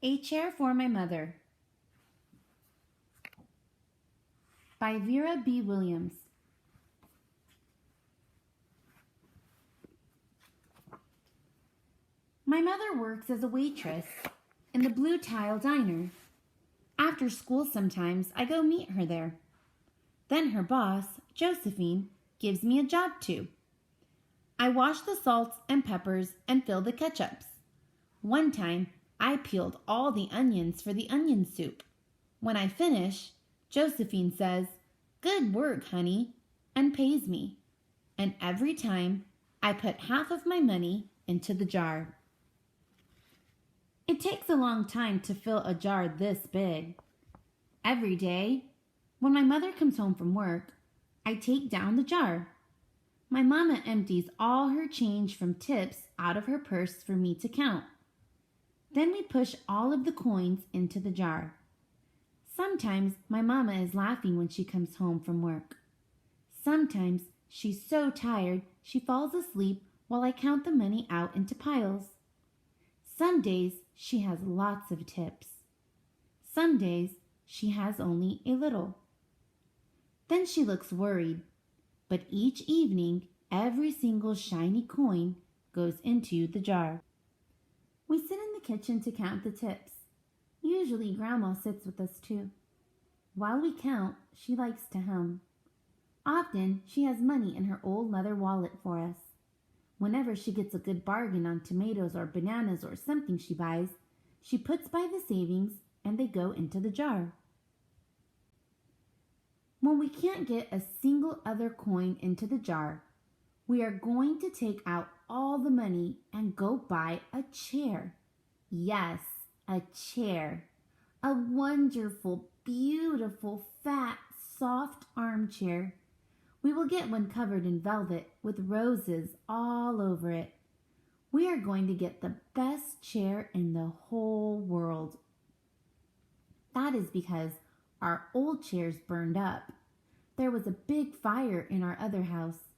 A Chair for My Mother by Vera B. Williams. My mother works as a waitress in the Blue Tile Diner. After school sometimes I go meet her there. Then her boss, Josephine, gives me a job too. I wash the salts and peppers and fill the ketchups. One time I peeled all the onions for the onion soup. When I finish, Josephine says, "Good work, honey," and pays me. And every time I put half of my money into the jar. It takes a long time to fill a jar this big. Every day, when my mother comes home from work, I take down the jar. My mama empties all her change from tips out of her purse for me to count. Then we push all of the coins into the jar. Sometimes my mama is laughing when she comes home from work. Sometimes she's so tired she falls asleep while I count the money out into piles. Some days she has lots of tips. Some days she has only a little. Then she looks worried, but each evening every single shiny coin goes into the jar. We sit in the kitchen to count the tips. Usually Grandma sits with us too. While we count, she likes to hum. Often she has money in her old leather wallet for us. Whenever she gets a good bargain on tomatoes or bananas or something she buys, she puts by the savings and they go into the jar. When we can't get a single other coin into the jar, we are going to take out all the money and go buy a chair. Yes, a chair. A wonderful, beautiful, fat, soft armchair. We will get one covered in velvet with roses all over it. We are going to get the best chair in the whole world. That is because our old chairs burned up. There was a big fire in our other house.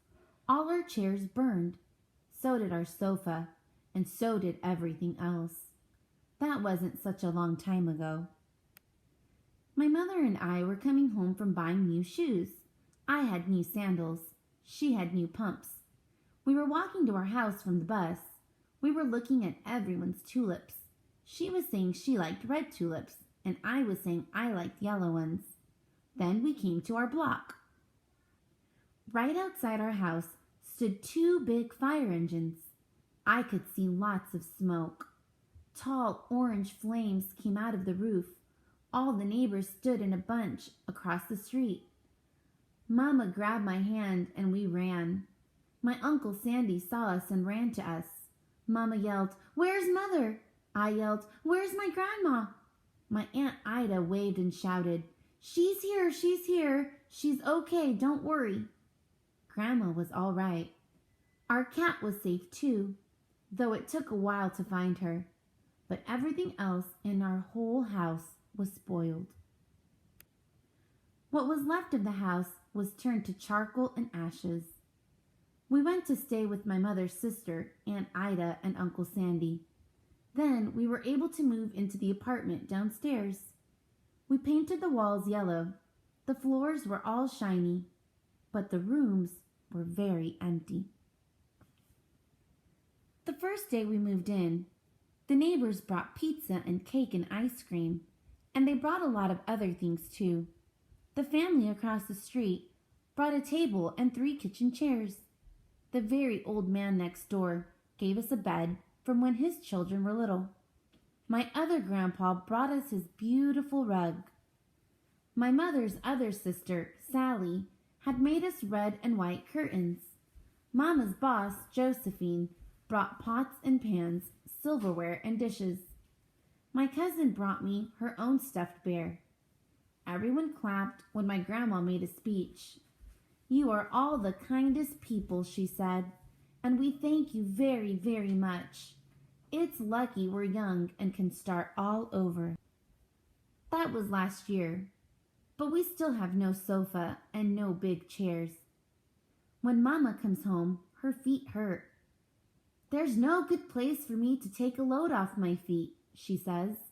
All our chairs burned. So did our sofa, and so did everything else. That wasn't such a long time ago. My mother and I were coming home from buying new shoes. I had new sandals. She had new pumps. We were walking to our house from the bus. We were looking at everyone's tulips. She was saying she liked red tulips, and I was saying I liked yellow ones. Then we came to our block. Right outside our house stood two big fire engines. I could see lots of smoke. Tall orange flames came out of the roof. All the neighbors stood in a bunch across the street. Mama grabbed my hand and we ran. My Uncle Sandy saw us and ran to us. Mama yelled, "Where's Mother?" I yelled, "Where's my grandma?" My Aunt Ida waved and shouted, "She's here, she's here. She's okay, don't worry." Grandma was all right. Our cat was safe too, though it took a while to find her. But everything else in our whole house was spoiled. What was left of the house was turned to charcoal and ashes. We went to stay with my mother's sister, Aunt Ida, and Uncle Sandy. Then we were able to move into the apartment downstairs. We painted the walls yellow. The floors were all shiny, but the rooms were very empty. The first day we moved in, the neighbors brought pizza and cake and ice cream, and they brought a lot of other things too. The family across the street brought a table and 3 kitchen chairs. The very old man next door gave us a bed from when his children were little. My other grandpa brought us his beautiful rug. My mother's other sister, Sally, had made us red and white curtains. Mama's boss, Josephine, brought pots and pans, silverware, and dishes. My cousin brought me her own stuffed bear. Everyone clapped when my grandma made a speech. "You are all the kindest people," she said, "and we thank you very, very much. It's lucky we're young and can start all over." That was last year, but we still have no sofa and no big chairs. When Mama comes home, her feet hurt. "There's no good place for me to take a load off my feet," she says.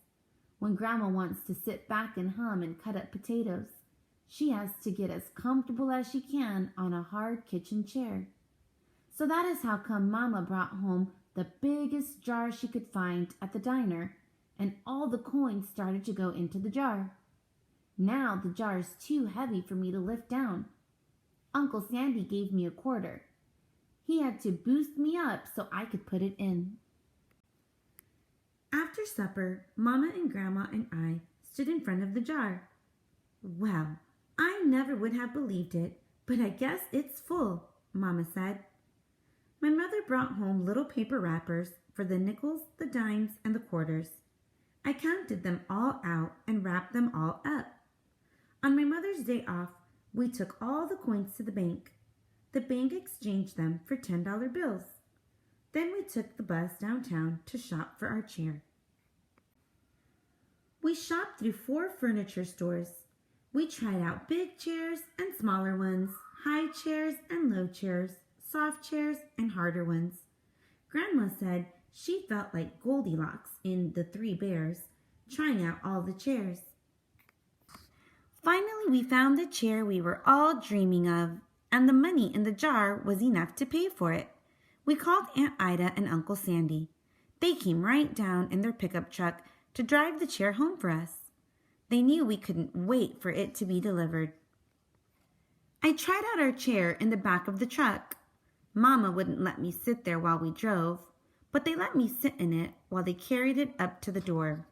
When Grandma wants to sit back and hum and cut up potatoes, she has to get as comfortable as she can on a hard kitchen chair. So that is how come Mama brought home the biggest jar she could find at the diner, and all the coins started to go into the jar. Now the jar is too heavy for me to lift down. Uncle Sandy gave me a quarter. He had to boost me up so I could put it in. After supper, Mama and Grandma and I stood in front of the jar. Well, I never would have believed it, but I guess it's full, Mama said. My mother brought home little paper wrappers for the nickels, the dimes, and the quarters. I counted them all out and wrapped them all up. On my mother's day off, we took all the coins to the bank. The bank exchanged them for $10 bills. Then we took the bus downtown to shop for our chair. We shopped through 4 furniture stores. We tried out big chairs and smaller ones, high chairs and low chairs, soft chairs and harder ones. Grandma said she felt like Goldilocks in The 3 Bears, trying out all the chairs. Finally, we found the chair we were all dreaming of, and the money in the jar was enough to pay for it. We called Aunt Ida and Uncle Sandy. They came right down in their pickup truck to drive the chair home for us. They knew we couldn't wait for it to be delivered. I tried out our chair in the back of the truck. Mama wouldn't let me sit there while we drove, but they let me sit in it while they carried it up to the door.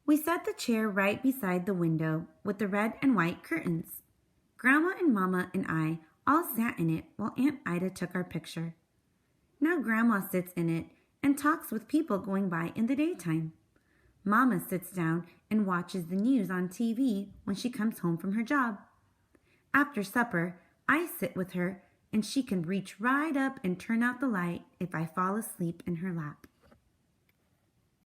We set the chair right beside the window with the red and white curtains. Grandma and Mama and I all sat in it while Aunt Ida took our picture. Now Grandma sits in it and talks with people going by in the daytime. Mama sits down and watches the news on TV when she comes home from her job. After supper, I sit with her and she can reach right up and turn out the light if I fall asleep in her lap.